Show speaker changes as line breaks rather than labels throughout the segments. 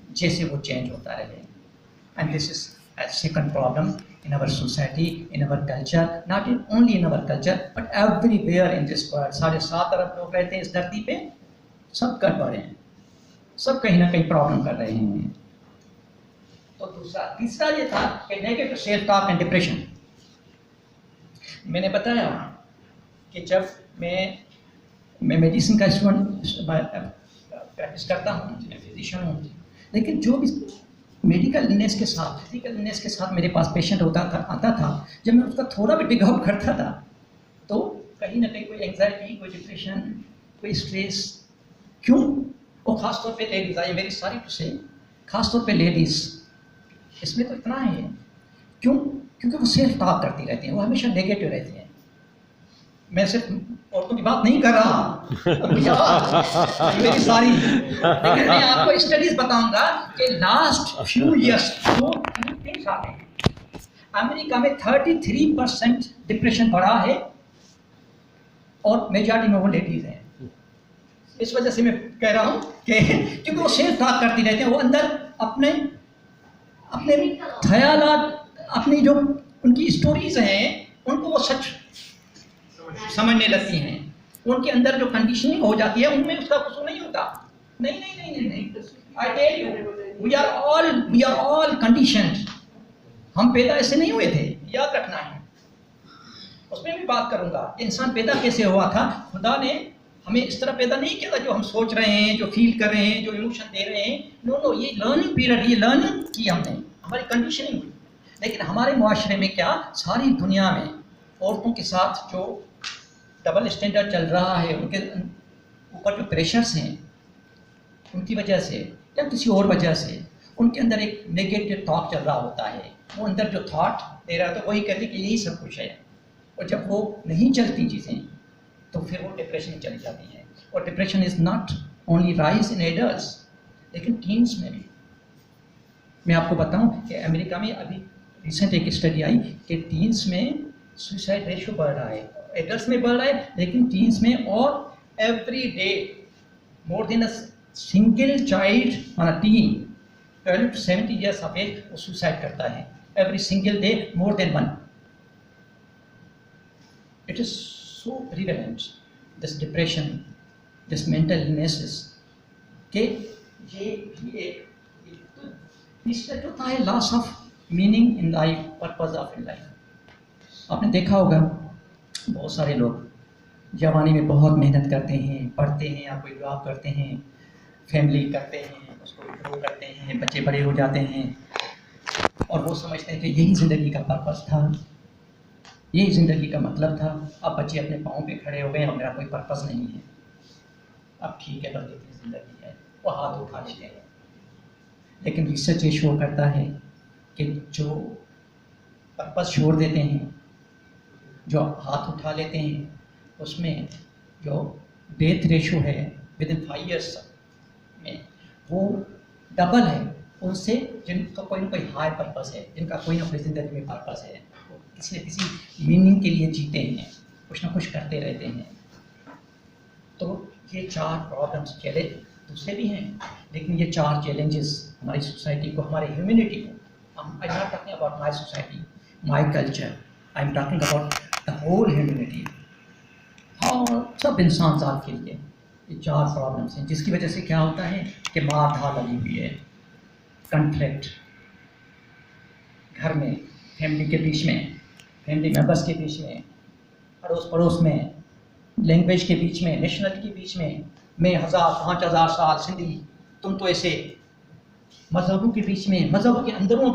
जैसे वो चेंज होता रहे। And this is a second problem in our society, in our culture, not only in our culture but everywhere in this world। 7.5 अरब लोग रहते हैं इस धरती पे, सब गड़बड़ हैं, सब कहीं ना कहीं प्रॉब्लम कर रहे हैं। तो तीसरा ये था कि negative self talk and depression. मैंने बताया कि जब मैं मेडिसिन का स्टूडेंट प्रैक्टिस करता हूँ, मैं फिजिशियन हूँ, लेकिन जो भी मेडिकल इलनेस के साथ, फिजिकल इलनेस के साथ मेरे पास पेशेंट आता था, जब मैं उसका थोड़ा भी डिग आउट करता था तो कहीं ना कहीं कोई एंग्जाइटी, कोई डिप्रेशन, कोई स्ट्रेस। क्यों? वो खासतौर पे लेडीज आई, मेरी सारी टू से खासतौर पे लेडीज, इसमें तो इतना है। क्यों? क्योंकि वो सेल्फ टॉक करती रहती हैं, वो हमेशा नेगेटिव रहती हैं। मैं सिर्फ औरतों की बात नहीं कर रहा मेरी सारी, लेकिन मैं आपको स्टडीज बताऊंगा कि लास्ट फ्यू इयर्स जो 3 साल में अमेरिका में 33% डिप्रेशन बढ़ा है और मेजॉरिटी में वो लेडीज हैं। इस वजह से मैं कह रहा हूँ कि क्योंकि वो सेल्फ टॉक करती रहती हैं, वो अंदर अपने ख्यालात, अपनी जो उनकी स्टोरीज हैं उनको वो सच समझने लगती हैं। उनके अंदर जो कंडीशनिंग हो जाती है उनमें उसका कसूर नहीं होता। नहीं, I tell you, we are all conditioned. हम पैदा ऐसे नहीं हुए थे, याद रखना है। उसमें भी बात करूंगा कि इंसान पैदा कैसे हुआ था। खुदा ने हमें इस तरह पैदा नहीं किया था जो हम सोच रहे हैं, जो फील कर रहे हैं, जो इमोशन दे रहे हैं। नो, ये लर्निंग पीरियड, ये लर्निंग की हमने, हमारी कंडीशनिंग हुई। लेकिन हमारे मुआशरे में क्या, सारी दुनिया में औरतों के साथ जो डबल स्टैंडर्ड चल रहा है, उनके ऊपर जो प्रेशर्स हैं, उनकी वजह से या किसी और वजह से उनके अंदर एक नेगेटिव थॉट चल रहा होता है। वो अंदर जो थॉट दे रहा है तो वही कहते कि यही सब कुछ है, और जब वो नहीं चलती चीज़ें तो फिर वो डिप्रेशन में चली जाती हैं। और depression is not only rise in adults, लेकिन टीन्स में भी। मैं आपको बताऊं कि अमेरिका में अभी रिसेंट एक स्टडी आई कि टीन्स में सुसाइड रेशियो बढ़ रहा है। एडल्ट्स में बढ़ रहा है लेकिन टीन्स में, और every day more than a single child on a tin 12 to 70 years of age वो सुसाइड करता है। Every single day more than 1। It is so prevalent this depression, this mental illnesses, कि ये इसका जो था है loss of meaning in life, purpose of in life. आपने देखा होगा बहुत सारे लोग जवानी में बहुत मेहनत करते हैं, पढ़ते हैं या कोई जॉब करते हैं, फैमिली करते हैं, उसको ग्रो करते हैं, बच्चे बड़े हो जाते हैं और वो समझते हैं कि यही ज़िंदगी का पर्पस था, यही ज़िंदगी का मतलब था। अब बच्चे अपने पाँव पे खड़े हो गए और मेरा कोई पर्पस नहीं है, अब ठीक है, बस इतनी ज़िंदगी है, वो हाथ उठा लेते हैं। लेकिन रिसर्च ये शो करता है कि जो पर्पस छोड़ देते हैं, जो हाथ उठा लेते हैं, उसमें जो डेथ रेशो है विद इन 5 years में वो डबल है उनसे जिनका कोई ना कोई हाई पर्पस है, जिनका कोई ना कोई ज़िंदगी में पर्पस है, वो किसी न किसी मीनिंग के लिए जीते हैं, कुछ ना कुछ करते रहते हैं। तो ये 4 प्रॉब्लम्स, चैलेंज दूसरे भी हैं, लेकिन ये 4 चैलेंजेस हमारी सोसाइटी को, हमारे ह्यूमैनिटी को, I am not talking about my society, my culture, I am talking about the whole humanity, और सब इंसान जात के लिए ये 4 प्रॉब्लम्स हैं, जिसकी वजह से क्या होता है कि मार धार लगी हुई है, कन्फ्लिक्ट घर में, फैमिली के बीच में, फैमिली मेंबर्स के बीच में, अड़ोस पड़ोस में, लैंग्वेज के बीच में, नेशनलिटी के बीच में, मैं 1000-5000 साल सिंधी, तुम तो ऐसे, मज़हबों के बीच में, मज़हबों के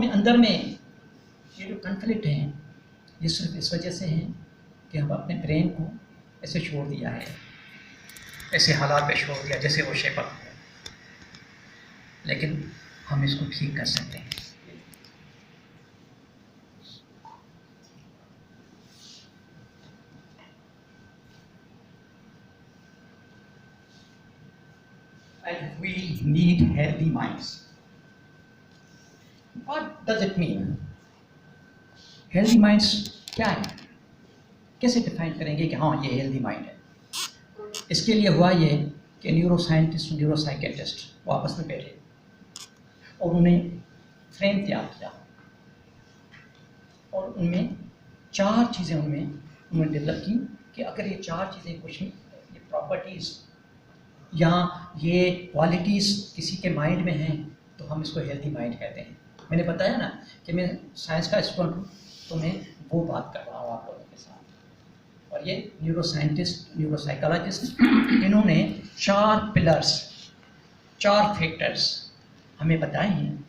अंदर में ये जो कन्फ्लिक्ट हैं, ये सिर्फ इस वजह से हैं कि हम अपने ब्रेन को ऐसे छोड़ दिया है, ऐसे हालात पे छोड़ दिया जैसे वो शेपर है। लेकिन हम इसको ठीक कर सकते हैं। And we need healthy minds. What does it mean? Healthy minds क्या है? कैसे डिफाइन करेंगे कि हाँ ये हेल्दी माइंड है? इसके लिए हुआ ये कि न्यूरो साइंटिस्ट, न्यूरो साइकेट्रिस्ट वो आपस में बैठे और उन्हें फ्रेम तैयार किया और उनमें 4 चीज़ें उन्होंने डेवलप की कि अगर ये 4 चीज़ें कुछ ये प्रॉपर्टीज़ या ये क्वालिटीज़ किसी के माइंड में हैं तो हम इसको हेल्दी माइंड कहते हैं। मैंने बताया ना कि मैं साइंस का स्टूडेंट हूँ, तो मैं वो बात कर रहा हूँ आप लोगों के साथ। और ये न्यूरो साइंटिस्ट, न्यूरो साइकोलॉजिस्ट, इन्होंने 4 पिलर्स, 4 फैक्टर्स हमें बताए हैं।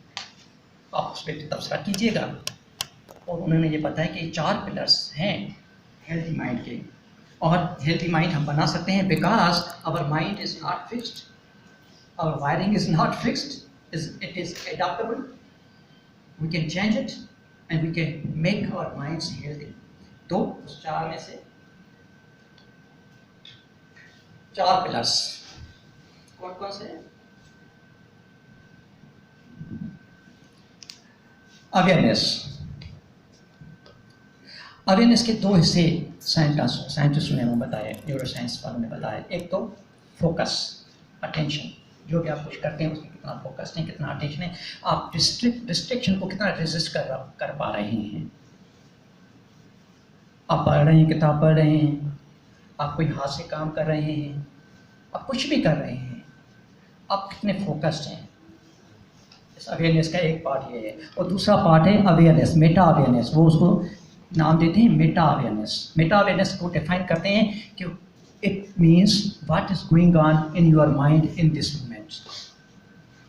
आप उस पर तबसरा कीजिएगा। और उन्होंने ये बताया कि 4 पिलर्स हैं हेल्दी माइंड के, और हेल्दी माइंड हम बना सकते हैं because our mind is not fixed, our wiring is not fixed, it is adaptable. We can change it and we can make our minds healthy. तो उस 4 में से 4 पिलर्स कौन कौन से हैं? अवेयरनेस। अवेयरनेस के 2 हिस्से साइंटिस्ट ने हमें बताए, न्यूरो साइंस वालों ने बताया। एक तो फोकस, अटेंशन, जो भी आप कुछ करते हैं उसमें कितना फोकस है, कितना अटेंशन है, आप डिस्ट्रैक्शन को कितना रेजिस्ट कर पा रहे हैं। आप पढ़ रहे हैं, किताब पढ़ रहे हैं, आप कोई हाथ से काम कर रहे हैं, आप कुछ भी कर रहे हैं, आप कितने फोकस्ड हैं। इस अवेयरनेस का एक पार्ट ये है। और दूसरा पार्ट है अवेयरनेस, मेटा अवेयरनेस। वो उसको नाम देते हैं मेटा अवेयरनेस। मेटा अवेयरनेस को डिफाइन करते हैं कि it means what is going on in your mind in this moment,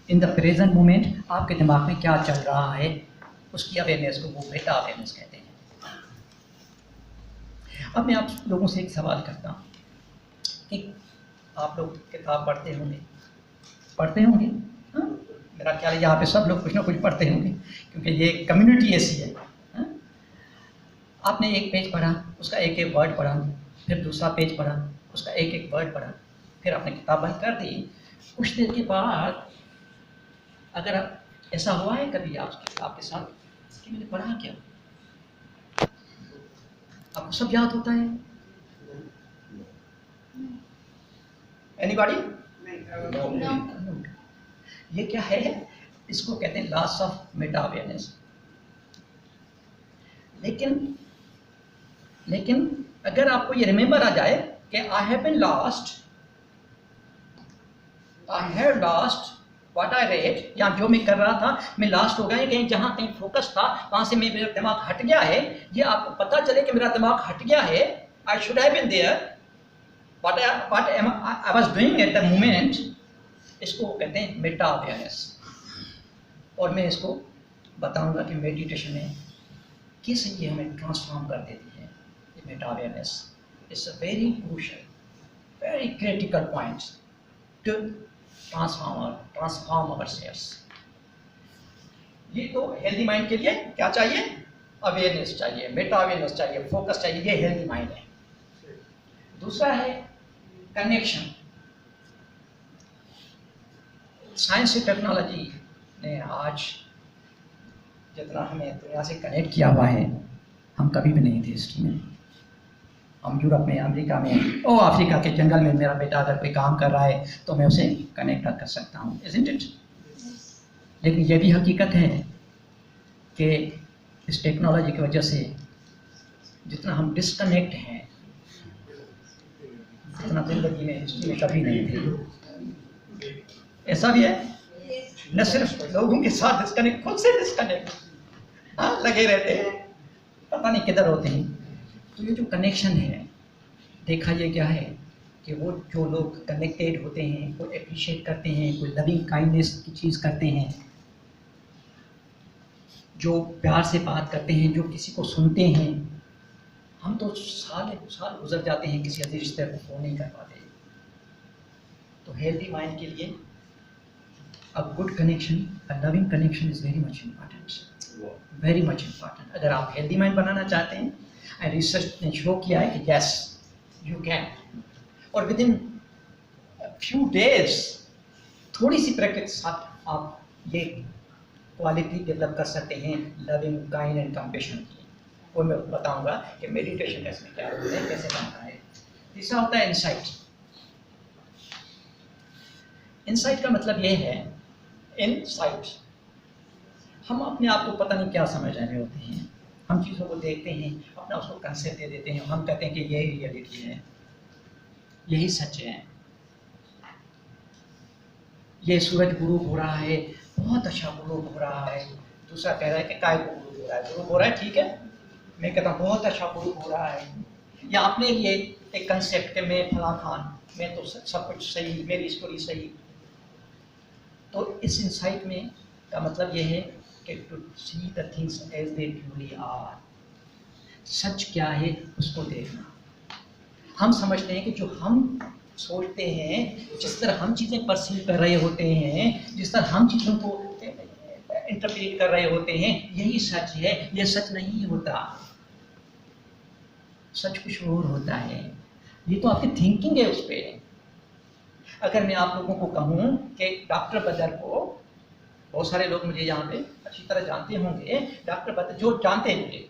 in the present moment। आपके दिमाग में क्या चल रहा है, उसकी अवेयरनेस को वो मेटा अवेयरनेस कहते हैं। अब मैं आप लोगों से एक सवाल करता हूँ कि आप लोग किताब पढ़ते होंगे हाँ? मेरा ख्याल है यहाँ पे सब लोग कुछ ना कुछ पढ़ते होंगे, क्योंकि ये कम्युनिटी ऐसी है हाँ? आपने एक पेज पढ़ा, उसका एक एक वर्ड पढ़ा, फिर दूसरा पेज पढ़ा, उसका एक एक वर्ड पढ़ा, फिर आपने किताब बंद कर दी। कुछ देर के बाद अगर ऐसा हुआ है कभी आपके साथ कि मैंने पढ़ा क्या, आपको सब याद होता है? एनीबॉडी? No. ये क्या है? इसको कहते हैं लॉस ऑफ मेटा अवेयरनेस। लेकिन अगर आपको ये रिमेंबर आ जाए कि I have lost what I read, या जो मैं कर रहा था मैं लॉस्ट हो गया, कहीं जहाँ कहीं फोकस था वहाँ से मेरा दिमाग हट गया है, ये आपको पता चले कि मेरा दिमाग हट गया है, I should have been there, what I was doing at the moment, इसको कहते हैं मेटा अवेयरनेस। और मैं इसको बताऊंगा कि मेडिटेशन में कैसे ये हमें ट्रांसफॉर्म कर देती है। ये Meta awareness is a very crucial, very critical point two transform ourselves. ये तो हेल्दी माइंड के लिए क्या चाहिए? अवेयरनेस चाहिए, मेटा अवेयरनेस चाहिए, फोकस चाहिए, ये हेल्दी माइंड है। दूसरा है कनेक्शन। साइंस और टेक्नोलॉजी ने आज जितना हमें दुनिया से कनेक्ट किया हुआ है, हम कभी भी नहीं थे हिस्ट्री में। हम यूरोप में, अमेरिका में, और अफ्रीका के जंगल में मेरा बेटा अगर कोई काम कर रहा है तो मैं उसे कनेक्ट कर सकता हूँ, isn't it? लेकिन यह भी हकीकत है कि इस टेक्नोलॉजी की वजह से जितना हम डिस्कनेक्ट हैं, जितना जिंदगी में हिस्ट्री में कभी नहीं थे। ऐसा भी है, न सिर्फ लोगों के साथ डिस्कनेक्ट, खुद से डिस्कनेक्ट लगे रहते हैं, पता नहीं किधर होते हैं। तो ये जो कनेक्शन है, देखा ये क्या है कि वो जो लोग कनेक्टेड होते हैं, कोई अप्रिशिएट करते हैं, कोई लविंग काइंडनेस की चीज़ करते हैं, जो प्यार से बात करते हैं, जो किसी को सुनते हैं। हम तो साल गुजर जाते हैं किसी अजीज रिश्ते को फ़ोन नहीं कर पाते। तो हेल्दी माइंड के लिए a good connection, a loving connection is very much important, very much important। अगर आप हेल्दी माइंड बनाना चाहते हैं, रिसर्च ने शो किया है कि yes you can, और within a few days थोड़ी सी प्रैक्टिस के साथ आप ये क्वालिटी डेवलप कर सकते हैं, लविंग, काइंड एंड कंपैशन की। वो मैं बताऊंगा कि मेडिटेशन का इसमें क्या होता है, कैसे बनता है। तीसरा होता है इंसाइट। इंसाइट का मतलब ये है, इनसाइट हम अपने आप को पता नहीं क्या समझ रहे होते हैं, हम चीज़ों को देखते हैं, अपना उसको कंसेप्ट दे देते हैं, हम कहते हैं कि यही रियलिटी है, यही सच है। ये सूरज गुरूब हो रहा है, बहुत अच्छा गुरूब हो रहा है, दूसरा कह रहा है कि काय को गुरूब हो रहा है, गुरूब हो रहा है, ठीक है, मैं कहता हूँ बहुत अच्छा गुरूब हो रहा है, या अपने लिए एक कंसेप्ट के मैं फला खान, मैं तो सब कुछ सही, मेरी स्टोरी सही। तो इस इंसाइट में का मतलब ये है कि to see the things as they truly are, सच क्या है उसको देखना। हम समझते हैं कि जो हम सोचते हैं, जिस तरह हम चीज़ें परसीव कर रहे होते हैं, जिस तरह हम चीज़ों को इंटरप्रेट कर रहे होते हैं, यही सच है। ये सच नहीं होता, सच कुछ और होता है। ये तो आपकी थिंकिंग है उस पर। अगर मैं आप लोगों को कहूँ कि डॉक्टर बदर को, बहुत सारे लोग मुझे यहाँ पे अच्छी तरह जानते होंगे, डॉक्टर बदर जो जानते हैं मुझे,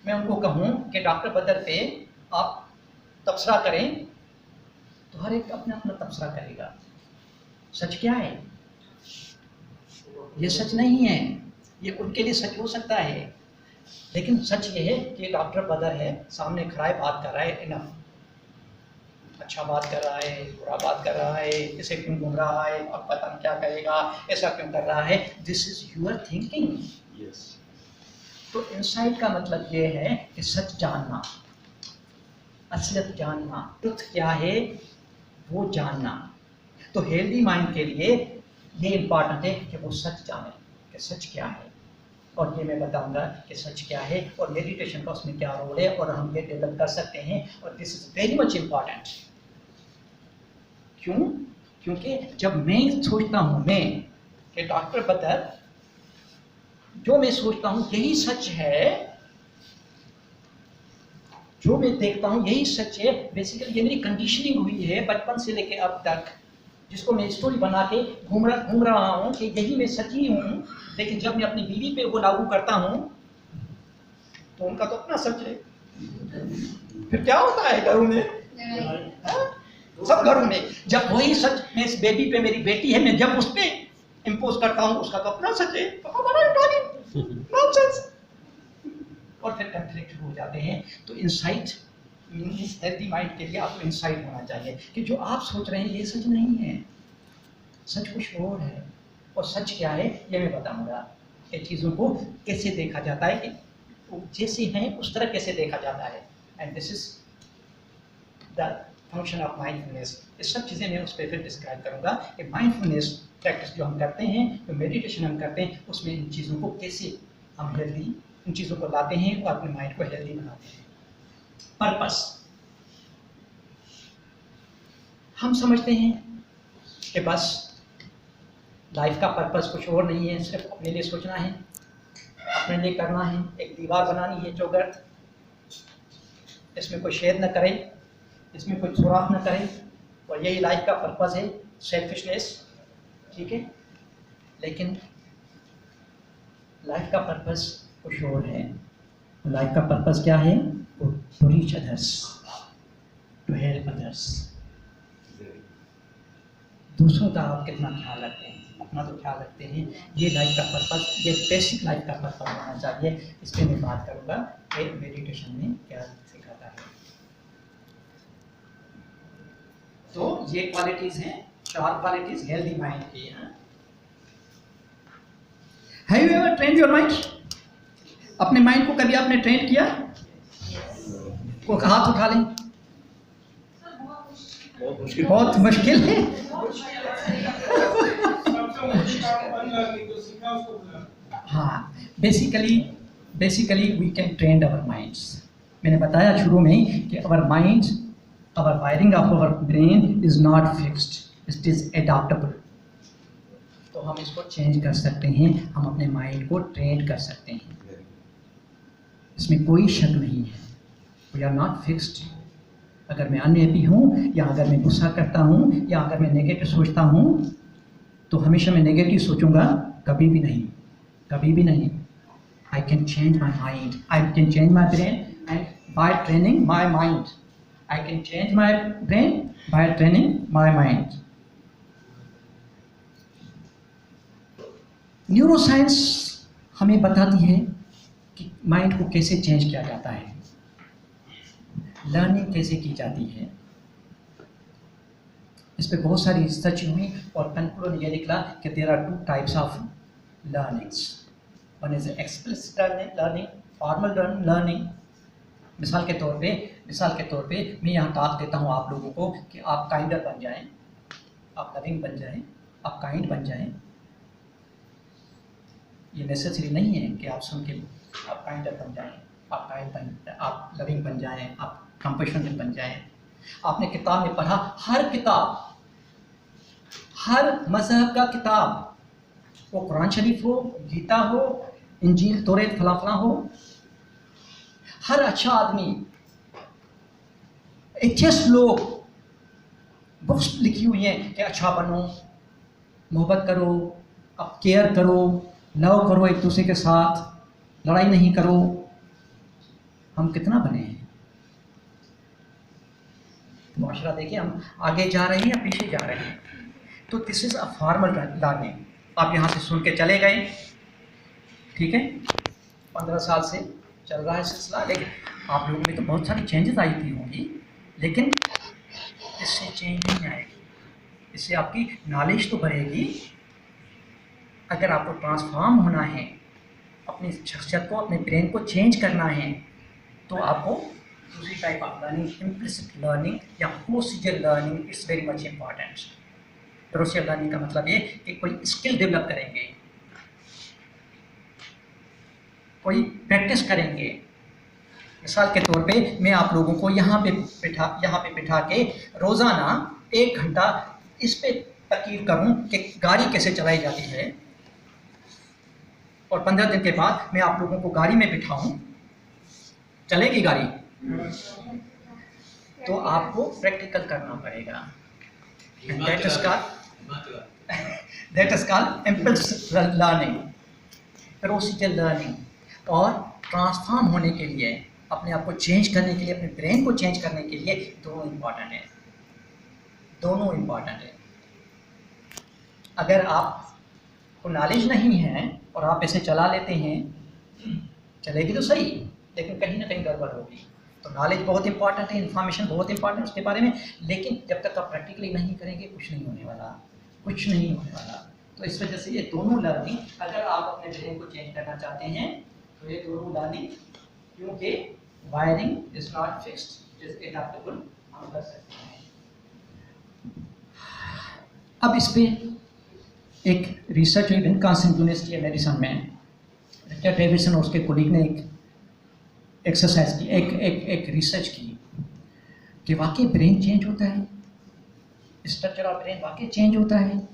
मैं उनको कहूँ कि डॉक्टर बदर पे आप तबसरा करें, तो हर एक अपना अपना तबसरा करेगा। सच क्या है? ये सच नहीं है। ये उनके लिए सच हो सकता है, लेकिन सच ये है कि डॉक्टर बदर है, सामने खड़ा है, बात कर रहा है, इनफ, अच्छा बात कर रहा है, बुरा बात कर रहा है, इसे क्यों घूम रहा है, अब पता नहीं क्या करेगा, ऐसा क्यों कर रहा है। This is you're thinking. तो इनसाइट का मतलब ये है कि सच जानना, असलियत जानना, ट्रुथ क्या है वो जानना। तो हेल्दी माइंड के लिए ये इम्पॉर्टेंट है कि वो सच जाने कि सच क्या है, और ये मैं बताऊंगा कि सच क्या है, और मेडिटेशन का उसमें क्या रोल है, और हम ये डेवलप कर सकते हैं। और this is very much important. क्यों? क्योंकि जब मैं सोचता हूँ मैं कि डॉक्टर बदर, जो मैं सोचता हूँ यही सच है, जो मैं देखता हूँ यही सच है, बेसिकली ये मेरी कंडीशनिंग हुई है बचपन से लेके अब तक, जिसको मैं स्टोरी बना के घूम रहा हूँ कि यही मैं सच ही हूँ। लेकिन जब मैं अपनी बीवी पे वो लागू करता हूँ तो उनका तो अपना सच है। फिर क्या होता है घरों में, सब घरों में, जब वही सच मैं इस बेबी पे, मेरी बेटी है, मैं जब उस पर इम्पोज करता हूँ, उसका तो अपना सच है, नॉनसेंस, और फिर कंफ्लिक्ट हो जाते हैं। तो इंसाइट, हेल्दी माइंड के लिए आपको इंसाइट होना चाहिए कि जो आप सोच रहे हैं ये सच नहीं है, सच कुछ और है। और सच क्या है ये मैं बताऊंगा कि चीज़ों को कैसे देखा जाता है, कि जैसे हैं उस तरह कैसे देखा जाता है। And this is the function of mindfulness. ये सब चीज़ें मैं उस पर फिर डिस्क्राइब करूंगा कि माइंडफुलनेस प्रैक्टिस जो हम करते हैं, जो मेडिटेशन हम करते हैं, उसमें इन चीज़ों को कैसे हम हेल्दी, इन चीज़ों को लाते हैं और अपने माइंड को हेल्दी बनाते हैं। पर्पस, हम समझते हैं कि बस लाइफ का पर्पस कुछ और नहीं है, सिर्फ अपने लिए सोचना है, अपने लिए करना है, एक दीवार बनानी है चौगर, इसमें कोई शेड न करे, इसमें कोई सुराख न करे, और यही लाइफ का पर्पस है, सेल्फिशनेस, ठीक है। लेकिन लाइफ का पर्पस कुछ और है। लाइफ का पर्पस क्या है? To reach others, to help others. दूसरों का आप कितना ख्याल रखते हैं, अपना तो ख्याल रखते हैं। ये लाइफ का पर्पस, ये बेसिक लाइफ का पर्पस होना चाहिए। इस पर मैं बात करूँगा कि मेडिटेशन में क्या सिखाता है। तो ये क्वालिटीज हैं, 4 क्वालिटीज हेल्दी माइंड की हैं। Have you ever trained your mind? अपने माइंड को कभी आपने ट्रेन किया? को हाथ उठा लें। बहुत मुश्किल है। हाँ, basically we can train our minds. मैंने बताया शुरू में कि our mind, our wiring of our brain is not fixed, it is adaptable. तो हम इसको चेंज कर सकते हैं, हम अपने माइंड को ट्रेन कर सकते हैं, इसमें कोई शक नहीं है। We are not fixed. अगर मैं अनहैप्पी हूँ, या अगर मैं गुस्सा करता हूँ, या अगर मैं नेगेटिव सोचता हूँ, तो हमेशा मैं नेगेटिव सोचूंगा? कभी भी नहीं, कभी भी नहीं। I can change my mind, I can change my brain and by training my mind. I can change my brain by training my mind. Neuroscience हमें बताती है कि माइंड को कैसे चेंज किया जाता है, लर्निंग कैसे की जाती है। इस पर बहुत सारी रिसर्च हुई और कंक्लूजन ये निकला कि there are 2 types of learnings. One is explicit learning, formal learning. मिसाल के तौर पे मैं यहाँ टास्क देता हूँ आप लोगों को कि आप काइंडर बन जाएं, आप लविंग बन जाएं, आप काइंड बन जाएं। ये नेसेसरी नहीं है कि आप सुन के आप काइंडर बन जाएं, आप लविंग बन जाएं, आप कंपैशनेट बन जाएं। आपने किताब में पढ़ा, हर किताब, हर मजहब का किताब, वो कुरान शरीफ हो, गीता हो, इंजील, तौरात, फलाफला हो, हर अच्छा आदमी, एथियस्ट लोग, बुक्स लिखी हुई हैं कि अच्छा बनो, मोहब्बत करो, अब केयर करो, लव करो एक दूसरे के साथ, लड़ाई नहीं करो। हम कितना बने हैं? मुआशरा देखिए, हम आगे जा रहे हैं या पीछे जा रहे हैं। तो this is a formal learning. आप यहाँ से सुन के चले गए, ठीक है, 15 साल से चल रहा है सिलसिला, लेकिन आप लोगों में तो बहुत सारी चेंजेस आई थी होंगी, लेकिन इससे चेंज नहीं आएगी। इससे आपकी नॉलेज तो बढ़ेगी। अगर आपको ट्रांसफॉर्म होना है, अपनी शख्सियत को, अपने ब्रेन को चेंज करना है, तो आपको दूसरी type of learning, implicit learning या procedure learning is very much important. Procedure learning का मतलब ये कि कोई स्किल डेवलप करेंगे, कोई प्रैक्टिस करेंगे। मिसाल के तौर पे मैं आप लोगों को यहाँ पे बिठा के रोज़ाना 1 घंटा इस पे तकीर करूँ कि गाड़ी कैसे चलाई जाती है, और 15 दिन के बाद मैं आप लोगों को गाड़ी में बिठाऊं, चलेगी गाड़ी? तो आपको प्रैक्टिकल करना पड़ेगा। That is called impulsive learning, procedure learning. और ट्रांसफॉर्म होने के लिए, अपने आप को चेंज करने के लिए, अपने ब्रेन को चेंज करने के लिए दोनों इम्पॉर्टेंट है, दोनों इम्पॉर्टेंट है। अगर आपको नॉलेज नहीं है और आप ऐसे चला लेते हैं, चलेगी तो सही, लेकिन कहीं ना कहीं गड़बड़ होगी। तो नॉलेज बहुत इंपॉर्टेंट है, इन्फॉर्मेशन बहुत इंपॉर्टेंट उसके बारे में, लेकिन जब तक आप प्रैक्टिकली नहीं करेंगे कुछ नहीं होने वाला, कुछ नहीं होने वाला। तो इस वजह से ये दोनों लर्निंग, अगर आप अपने ब्रेन को चेंज करना चाहते हैं तो ये दोनों लर्निंग, क्योंकि wiring is not fixed, is adaptable, हम कर सकते हैं। अब इस पे एक रिसर्च हुई विस्कॉन्सिन यूनिवर्सिटी मेडिसन में, रिचर्ड डेविडसन और उसके कोलीग ने एक एक्सरसाइज की, एक रिसर्च की कि वाकई ब्रेन चेंज होता है, स्ट्रक्चर ऑफ ब्रेन वाकई चेंज होता है।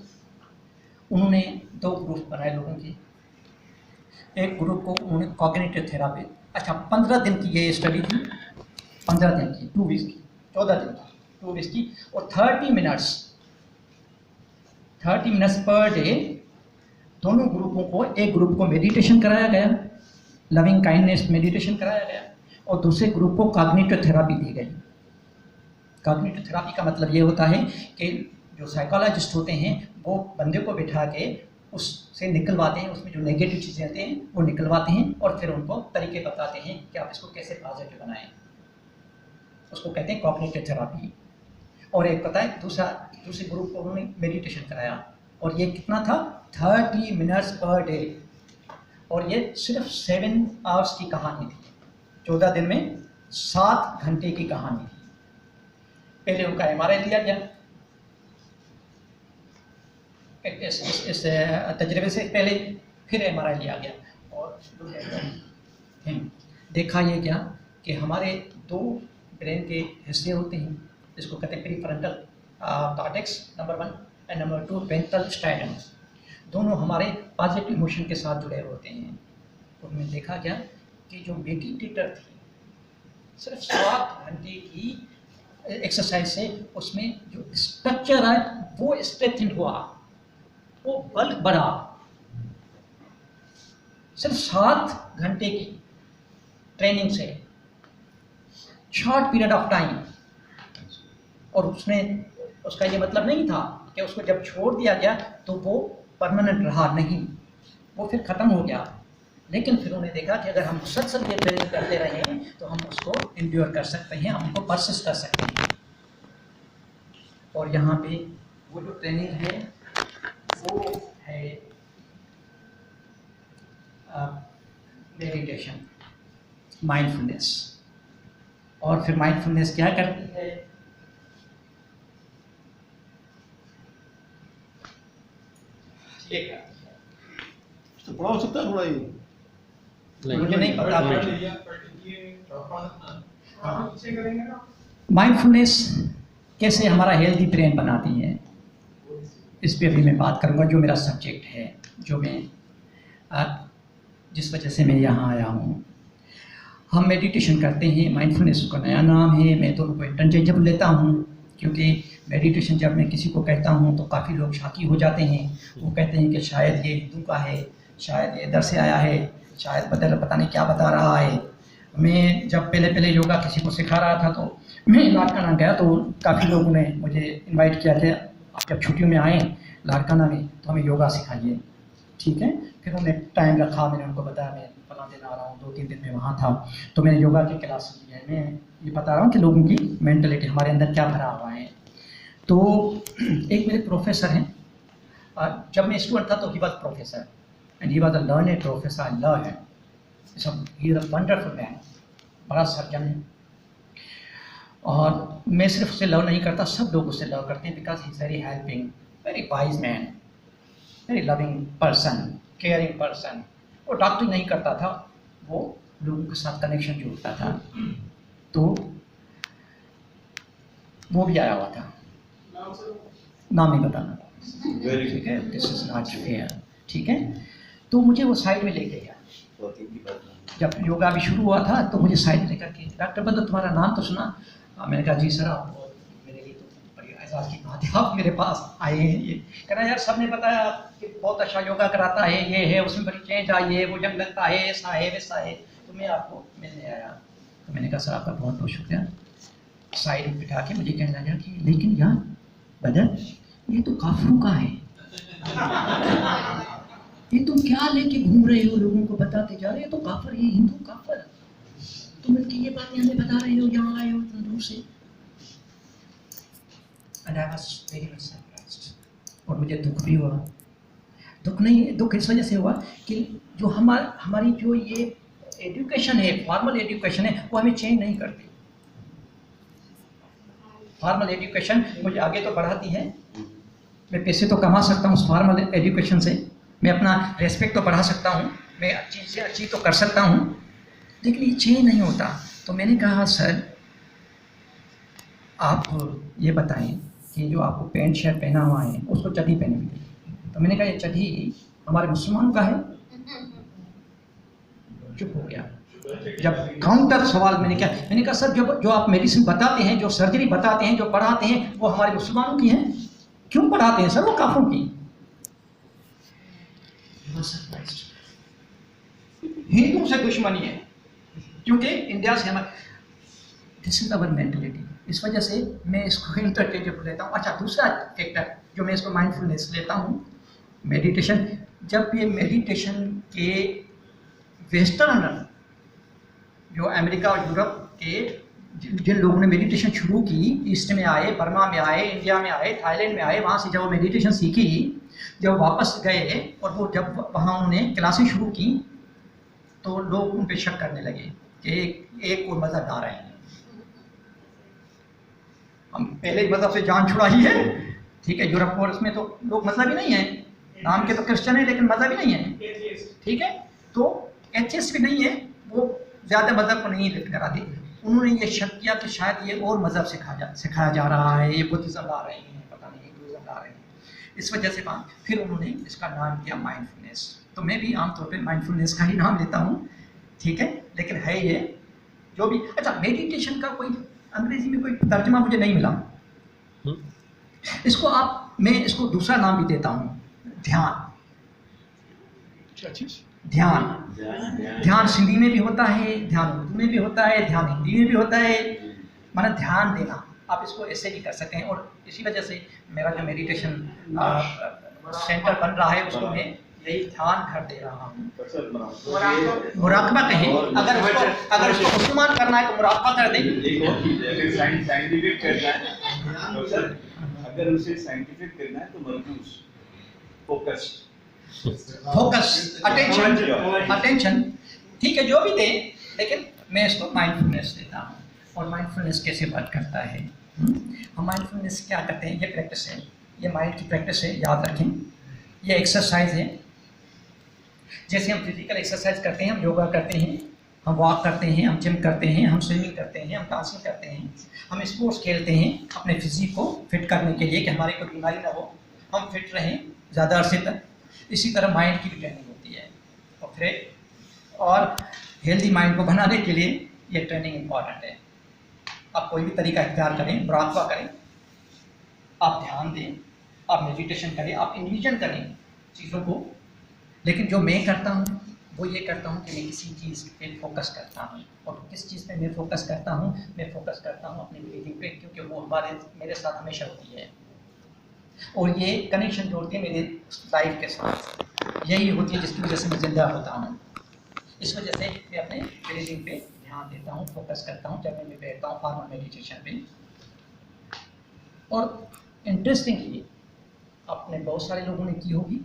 उन्होंने 2 ग्रुप बनाए लोगों के। एक ग्रुप को उन्होंने कॉग्निटिव थेरापी, अच्छा 15 दिन की ये स्टडी थी, 15 दिन की, 2 वीक्स की, 14 दिन की, 2 वीक्स की, और 30 मिनट्स पर डे दोनों ग्रुपों को, एक ग्रुप को मेडिटेशन कराया गया, लविंग काइंडनेस मेडिटेशन कराया गया, और दूसरे ग्रुप को कॉग्निटिव थेरापी दी गई। कॉग्निटिव थेरापी का मतलब ये होता है कि जो साइकोलॉजिस्ट होते हैं वो बंदे को बिठा के उससे निकलवाते हैं, उसमें जो नेगेटिव चीज़ें आती हैं वो निकलवाते हैं, और फिर उनको तरीके बताते हैं कि आप इसको कैसे पॉजिटिव बनाएं। उसको कहते हैं कॉग्निटिव थेरापी। और एक पता है दूसरे ग्रुप को उन्होंने मेडिटेशन कराया, और ये कितना था, 30 मिनट्स पर डे, और ये सिर्फ 7 आवर्स की कहानी थी, 14 दिन में 7 घंटे की कहानी थी। पहले उनका MRI लिया गया, इस तजर्बे से पहले फिर MRI लिया गया, और देखा ये क्या कि हमारे 2 ब्रेन के हिस्से होते हैं, जिसको कहते हैं prefrontal cortex number 1 and number 2 ventral stratum. दोनों हमारे पॉजिटिव इमोशन के साथ जुड़े होते हैं। तो हमने देखा क्या कि जो मेडिटेटर थी, सिर्फ 7 घंटे की एक्सरसाइज से उसमें जो स्ट्रक्चर है वो स्ट्रेंथन हुआ, वो बल बढ़ा, सिर्फ 7 घंटे की ट्रेनिंग से, शॉर्ट पीरियड ऑफ टाइम। और उसका ये मतलब नहीं था कि उसको जब छोड़ दिया गया तो वो परमानेंट रहा, नहीं, वो फिर ख़त्म हो गया। लेकिन फिर उन्होंने देखा कि अगर हम मुसलसल ये ट्रेनिंग करते रहें तो हम उसको इंड्योर कर सकते हैं, हम उनको परसिस्ट कर सकते हैं। और यहाँ पे वो जो ट्रेनिंग है वो है मेडिटेशन, माइंडफुलनेस। और फिर माइंडफुलनेस क्या करती है, ये करती है,
तो पढ़ा हो सकता है थोड़ा ये,
मुझे नहीं पता। माइंडफुलनेस कैसे हमारा हेल्दी ब्रेन बनाती है, इस पे भी मैं बात करूँगा, जो मेरा सब्जेक्ट है, जो मैं जिस वजह से मैं यहाँ आया हूँ। हम मेडिटेशन करते हैं, माइंडफुलनेस का नया नाम है, मैं दोनों को इंटरचेंजेबल लेता हूँ, क्योंकि मेडिटेशन जब मैं किसी को कहता हूँ तो काफ़ी लोग शाकी हो जाते हैं। वो कहते हैं कि शायद ये हिंदू का है, शायद ये इधर से आया है, शायद पता नहीं क्या बता रहा है। मैं जब पहले योगा किसी को सिखा रहा था तो मैं लाड़काना गया, तो काफ़ी लोगों ने मुझे इनवाइट किया कि आप जब छुट्टियों में आएँ लाड़काना में तो हमें योगा सिखाइए। ठीक है, फिर उन्होंने टाइम रखा, मैंने उनको बताया मैं फलां दिन आ रहा हूँ, 2-3 दिन में वहाँ था, तो मैंने योगा की क्लास ली है। मैं ये बता रहा हूँ कि लोगों की मेंटलिटी हमारे अंदर क्या भरा हुआ है। तो एक मेरे प्रोफेसर हैं, जब मैं स्टूडेंट था तो he was professor and he was a learned professor, I love him, he is a wonderful man, बड़ा सर्जन है। और मैं सिर्फ उससे लव नहीं करता, सब लोग उससे लव करते हैं, because he is very helping, very wise man, very loving person, caring person. वो डॉक्टरी नहीं करता था, वो लोगों के साथ कनेक्शन जोड़ता था। तो वो भी आया हुआ था, नाम नहीं बताना, ठीक है, दिस इज नॉट फेयर, ठीक है। तो मुझे वो साइड में ले गया, जब योगा भी शुरू हुआ था तो मुझे साइड में लेकर के, डॉक्टर बंदर तुम्हारा नाम तो सुना। मैंने कहा जी सर, आप मेरे लिए तो बड़ी एजाज़ की बात है, आप मेरे पास आए हैं। ये कहना यार सबने बताया कि बहुत अच्छा योगा कराता है, ये है, उसमें बड़ी चेंज आई है, वो जंग लगता है, ऐसा है वैसा है, तो मैं आपको मिलने आया। तो मैंने कहा सर आपका बहुत बहुत शुक्रिया। साइड में बिठा के मुझे कहने लगा कि लेकिन यार बदर, ये तो काफिरों का है, ये तुम क्या लेके घूम रहे हो, लोगों को बताते जा रहे हो, तो काफिर, ये हिंदू काफिर, तुम इनकी ये बातें हमें बता रहे हो, यहाँ आए हो इतने दूर से। And I was very much surprised, और मुझे दुख भी हुआ। दुख इस वजह से हुआ कि जो हमारी जो ये एजुकेशन है, फॉर्मल एजुकेशन है, वो हमें चेंज नहीं करती। फॉर्मल एजुकेशन मुझे आगे तो बढ़ाती है, मैं पैसे तो कमा सकता हूँ उस फॉर्मल एजुकेशन से, मैं अपना रेस्पेक्ट तो बढ़ा सकता हूँ, मैं अच्छी से अच्छी तो कर सकता हूँ, लेकिन ये चेंज नहीं होता। तो मैंने कहा सर आप ये बताएं कि जो आपको पैंट शर्ट पहना हुआ है उसको चड्ढी पहनी हुई थी। तो मैंने कहा ये चड्ढी हमारे मुसलमानों का है। चुप हो गया। जब काउंटर सवाल मैंने कहा सर जो आप मेडिसिन बताते हैं, जो सर्जरी बताते हैं, जो पढ़ाते हैं, वो हमारे मुसलमानों की है, क्यों पढ़ाते हैं सर वो काफिरों की? हिंदू से दुश्मनी है, क्योंकि इंडिया से हमारे, दिस इज अवर मेंटलिटी। इस वजह से मैं इसको इंटरचेंजेबल लेता हूँ। अच्छा, दूसरा फैक्टर जो मैं इसको माइंडफुलनेस लेता हूँ, मेडिटेशन। जब ये मेडिटेशन के वेस्टर्न, जो अमेरिका और यूरोप के जिन लोगों ने मेडिटेशन शुरू की, ईस्ट में आए, बर्मा में आए, इंडिया में आए, थाईलैंड में आए, वहाँ से जब वो मेडिटेशन सीखी, जब वापस गए और वो जब वहाँ उन्होंने क्लासेस शुरू की, तो लोग उन पर शक करने लगे कि एक और मज़हब ला रहे हैं, हम पहले ही मज़हब से जान छुड़ाई है, ठीक है। यूरोप और इसमें तो लोग मज़हबी नहीं है, नाम के तो क्रिश्चियन है लेकिन मज़हबी नहीं है, ठीक है। तो एचएस भी नहीं है, वो ज़्यादा मज़हब को नहीं लिफ्ट करा दी। उन्होंने ये शक किया कि शायद ये और मज़हब सिखाया जा रहा है, ये बुद्धिज़्म ला रहे हैं, पता नहीं हिंदुज़्म ला रहे हैं, इस वजह से बात। फिर उन्होंने इसका नाम दिया माइंडफुलनेस। तो मैं भी आमतौर पे माइंडफुलनेस का ही नाम लेता हूँ, ठीक है, लेकिन है ये जो भी। अच्छा, मेडिटेशन का कोई अंग्रेजी में कोई तर्जमा मुझे नहीं मिला इसको, मैं इसको दूसरा नाम भी देता हूँ, ध्यान। ध्यान सिंधी में भी होता है, ध्यान उर्दू में भी होता है, ध्यान हिंदी में भी होता है, माना ध्यान देना। आप इसको ऐसे भी कर सकते हैं। और इसी वजह से मेरा जो मेडिटेशन सेंटर बन रहा है उसको मैं यही ध्यान घर दे रहा हूँ।
सर
मुराकबा कहें, अगर उसको मुसलमान करना है तो मुराकबा कर दें।
एक और चीज है, अगर साइंटिफिक करना है तो सर, अगर उसे साइंटिफिक करना है तो मरकूज,
फोकस, अटेंशन, ठीक है, जो भी दे, लेकिन मैं इसको माइंडफुलनेस देता हूँ। और माइंडफुलनेस कैसे वर्क करता है? हम माइंडफुलनेस क्या करते हैं? ये प्रैक्टिस है, ये माइंड की प्रैक्टिस है, याद रखें। ये एक्सरसाइज है, जैसे हम फिजिकल एक्सरसाइज करते हैं, हम योगा करते हैं, हम वॉक करते हैं, हम जिम करते हैं, हम स्विमिंग करते हैं, हम डांसिंग करते हैं, हम स्पोर्ट्स खेलते हैं अपने फिजिक को फिट करने के लिए कि हमारे कोई बीमारी ना हो, हम फिट रहें ज़्यादा अरसे तक। इसी तरह माइंड की भी ट्रेनिंग होती है, और फिर और हेल्दी माइंड को बनाने के लिए ये ट्रेनिंग इम्पॉर्टेंट है। आप कोई भी तरीका इख्तियार करें, मुराकबा करें, आप ध्यान दें, आप मेडिटेशन करें, आप इन्विजन करें चीज़ों को। लेकिन जो मैं करता हूँ वो ये करता हूँ कि मैं किसी चीज़ पे फोकस करता हूँ। और किस चीज़ पे मैं फोकस करता हूँ? मैं फोकस करता हूँ अपनी ब्रीदिंग पे, क्योंकि वो मेरे साथ हमेशा होती है और ये कनेक्शन जोड़ती है मेरे लाइफ के साथ। यही होती है जिसकी वजह से मैं जिंदा होता हूँ। इस वजह से मैं अपने ब्रीदिंग पे ध्यान देता हूँ, फोकस करता हूँ जब मैं बैठता हूँ फॉर्मल मेडिटेशन पे। और इंटरेस्टिंगली आपने बहुत सारे लोगों ने की होगी,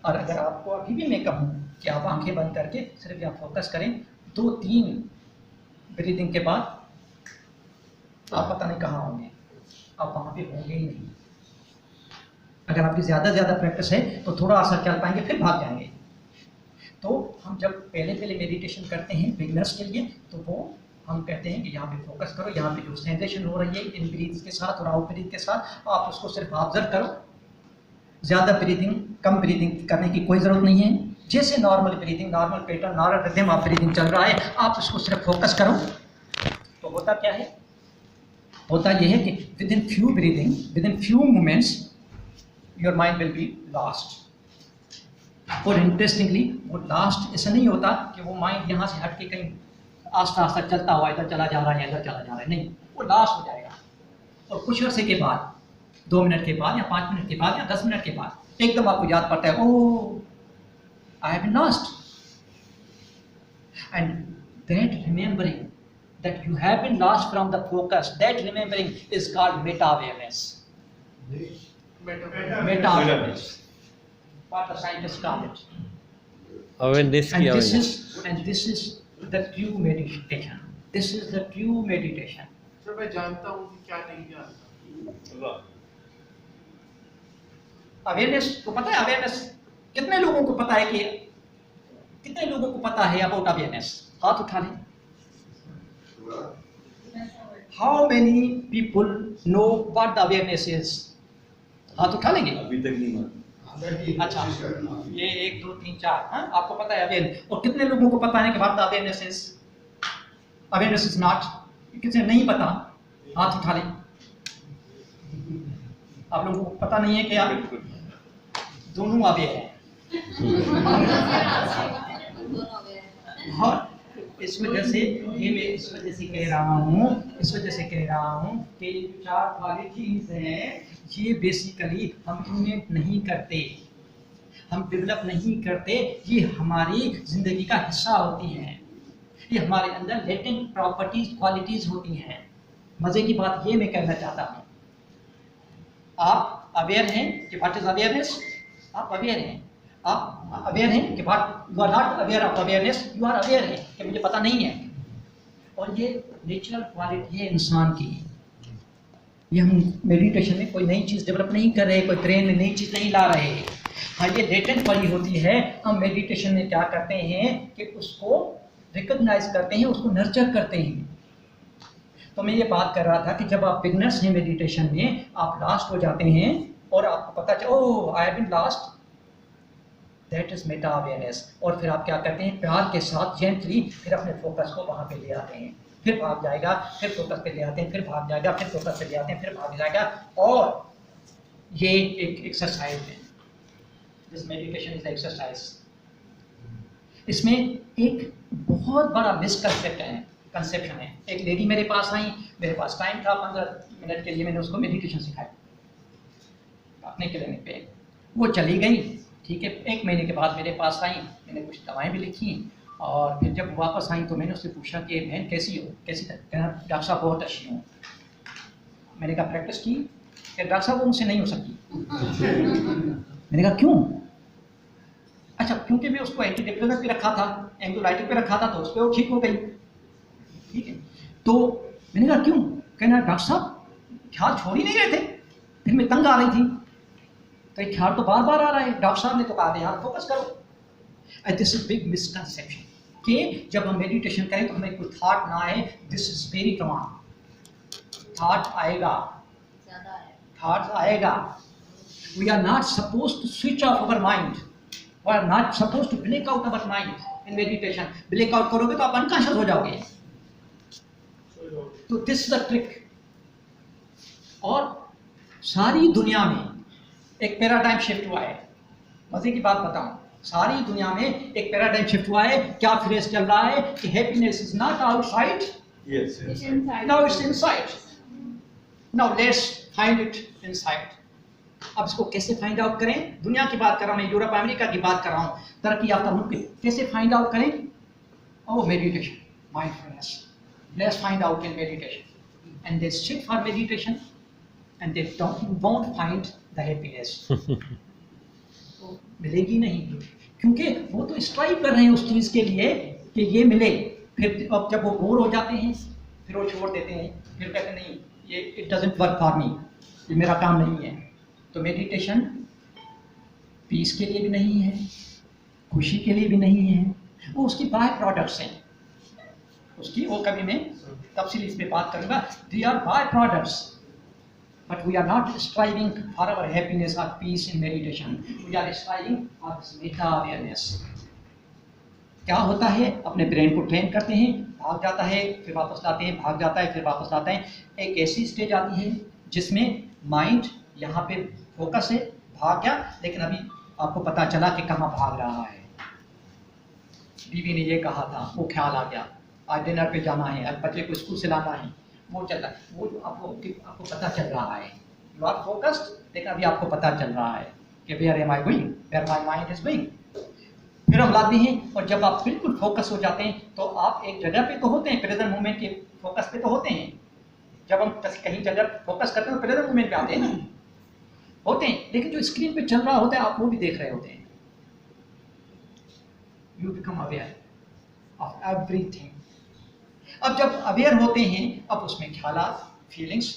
और अगर आपको अभी भी मैं कहूँ कि आप आंखें बंद करके सिर्फ यहाँ फोकस करें, 2-3 ब्रीदिंग के बाद आप पता नहीं कहाँ होंगे, आप वहाँ पे होंगे ही नहीं। अगर आपकी ज़्यादा प्रैक्टिस है तो थोड़ा असर चल पाएंगे, फिर भाग जाएंगे। तो हम जब पहले मेडिटेशन करते हैं बिगनर्स के लिए, तो वो हम कहते हैं कि यहाँ पे फोकस करो, यहाँ पे जो सेंसेशन हो रही है इन ब्रीथ के साथ और आउट ब्रीथ के साथ, आप उसको सिर्फ ऑब्जर्व करो। ज़्यादा ब्रीदिंग, कम ब्रीदिंग करने की कोई ज़रूरत नहीं है। जैसे normal breathing, normal pattern, normal rhythm of breathing चल रहा है, आप उसको सिर्फ फोकस करो। तो होता क्या है? होता यह है कि with in few breathing, with in few moments your mind will be lost. और इंटरेस्टिंगली वो लास्ट ऐसा नहीं होता कि वो माइंड यहाँ से हट के कहीं आस्ता चलता हुआ इधर चला जा रहा है, इधर चला जा रहा है, नहीं, वो लास्ट हो जाएगा। और कुछ अर्से के बाद, 2 मिनट के बाद या 5 मिनट के बाद या 10 मिनट के बाद एकदम आपको याद पड़ता है, oh I have been lost. And that remembering that you have been lost from the focus, that remembering is called meta awareness. Meta awareness, what the scientists call it.
Awareness
And
की
this
awareness.
is the true meditation. This is the true meditation.
Sir मैं जानता हूँ कि क्या नहीं जानता।
Awareness को पता है? अवेयरनेस कितने लोगों को पता है कि कितने लोगों को पता है अबाउट अवेयरनेस? हाथ उठा लें। How many people know what the awareness is? हाथ उठा लेंगे?
अभी तक नहीं मालूम।
अच्छा, ये 1 2 3 4, हाँ, आपको पता है अवेयरनेस। और कितने लोगों को पता है कि what the awareness is? Awareness is not, किसे नहीं पता? हाथ उठा लें। आप लोगों को पता नहीं है कि आप दोनों अवेयर हैं। और इस वजह से ये मैं इस वजह से कह रहा हूँ कि ये 4 क्वालिटीज हैं, ये बेसिकली हम इन्वेंट नहीं करते, हम डेवलप नहीं करते, ये हमारी जिंदगी का हिस्सा होती हैं। ये हमारे अंदर लेटेंट प्रॉपर्टीज, क्वालिटीज होती हैं। मजे की बात ये मैं कहना चाहता हूँ, आप अवेयर हैं कि व्हाट इज अवेयरनेस? आप अवेयर हैं, आप अवेयर हैं कि what you are not aware of awareness, you are aware है कि मुझे पता नहीं है। और ये नेचुरल क्वालिटी है इंसान की। ये हम मेडिटेशन में कोई नई चीज़ डेवलप नहीं कर रहे, कोई ब्रेन में नई चीज़ नहीं ला रहे। हाँ, ये लेटेंट पड़ी होती है। हम मेडिटेशन में क्या करते हैं कि उसको रिकॉग्नाइज करते हैं, उसको नर्चर करते हैं। तो मैं ये बात कर रहा था कि जब आप बिगनर्स हैं मेडिटेशन में, आप लास्ट हो जाते हैं और आपको पता चले oh I have been lost, that is meta awareness. और फिर आप क्या करते हैं? प्यार के साथ जेंटली फिर अपने फोकस को वहाँ पे ले आते हैं, फिर भाग जाएगा, फिर फोकस पे ले आते हैं, फिर भाग जाएगा, फिर फोकस पे ले आते हैं, फिर भाग जाएगा। और ये एक एक्सरसाइज है, दिस मेडिटेशन इज एक्सरसाइज। इसमें एक बहुत बड़ा कंसेप्शन है। एक लेडी मेरे पास आई, मेरे पास टाइम था 15 मिनट के लिए, मैंने उसको मेडिटेशन सिखाया अपने क्लिनिक पे। वो चली गई ठीक है, 1 महीने के बाद मेरे पास आई, मैंने कुछ दवाएं भी लिखी और फिर जब वापस आई तो मैंने उससे पूछा कि बहन कैसी हो, कैसी था? कहना डॉक्टर साहब बहुत अच्छी हूँ। मैंने कहा प्रैक्टिस की? कि डॉक्टर साहब वो मुझसे नहीं हो सकती। मैंने कहा क्यों? अच्छा, क्योंकि मैं उसको एंटी डिप्रेसेंट पे रखा था, एंग्जाइटी पे रखा था, तो उस पर वो ठीक हो गई। ठीक है, तो मैंने कहा क्यों? कहना डॉक्टर साहब ख्याल छोड़ ही नहीं रहे थे, फिर मैं तंग आ रही थी, तो ये ख्याल तो बार बार आ रहा है, डॉक्टर साहब ने तो कहा ध्यान फोकस करो। And this is big misconception कि जब हम मेडिटेशन करें तो हमें कोई थॉट ना आए। This is very wrong. Thought आएगा, थॉट आएगा। We are not suppose to switch off our mind, we are not suppose to black out our mind in meditation. Black out करोगे तो आप अनकॉन्शियस हो जाओगे। तो दिस इज द ट्रिक। और सारी दुनिया में एक पैराडाइम शिफ्ट हुआ है। मजे की बात बताऊं, सारी दुनिया में एक पैराडाइम शिफ्ट हुआ है। क्या फ्रेज चल रहा है कि happiness is not outside, now it's inside. Now let's find it inside. अब इसको कैसे फाइंड आउट करें? दुनिया की बात कर रहा हूं मैं, यूरोप अमेरिका की बात कर रहा हूं, तरक्की याफ्ता मुल्क की। कैसे फाइंड आउट करें? Oh, meditation, mindfulness. Let's find out in meditation and they sit for meditation and they won't find the happiness. तो मिलेगी नहीं, क्योंकि वो तो स्ट्राइव कर रहे हैं उस चीज़ के लिए कि ये मिले। फिर अब जब वो बोर हो जाते हैं फिर वो छोड़ देते हैं, फिर कहते हैं नहीं ये it doesn't work for me, ये मेरा काम नहीं है। तो मेडिटेशन पीस के लिए भी नहीं है, खुशी के लिए भी नहीं है, वो उसकी बाय प्रोडक्ट्स हैं उसकी। वो कभी मैं तफसील इस पे बात करूँगा। They are by products, but we are not striving for our happiness or peace in meditation. We are striving for this meta awareness. क्या होता है? अपने ब्रेन को ट्रेन करते हैं, भाग जाता है फिर वापस लाते हैं, भाग जाता है फिर वापस लाते हैं। एक ऐसी स्टेज आती है जिसमें माइंड यहाँ पे फोकस है, भाग गया, लेकिन अभी आपको पता चला कि कहाँ भाग रहा है। बीवी ने ये कहा था, वो ख्याल आ गया, आज डिनर पे जाना है, आज बच्चे को स्कूल से लाना है, वो चल रहा है, वो आपको पता चल रहा है। यू आर फोकस्ड, लेकिन अभी आपको पता चल रहा है कि where am I going, where my mind is going. फिर हम लाते हैं, और जब आप बिल्कुल फोकस हो जाते हैं तो आप एक जगह पे तो होते हैं, प्रेजेंट मोमेंट के फोकस पे तो होते हैं। जब हम कहीं जगह फोकस करते हैं तो प्रेजेंट मोमेंट पे आते हैं ना, होते हैं, लेकिन जो स्क्रीन पे चल रहा होता है आप वो भी देख रहे होते हैं। You become aware of everything. अब जब अवेयर होते हैं, अब उसमें ख्यालात, फीलिंग्स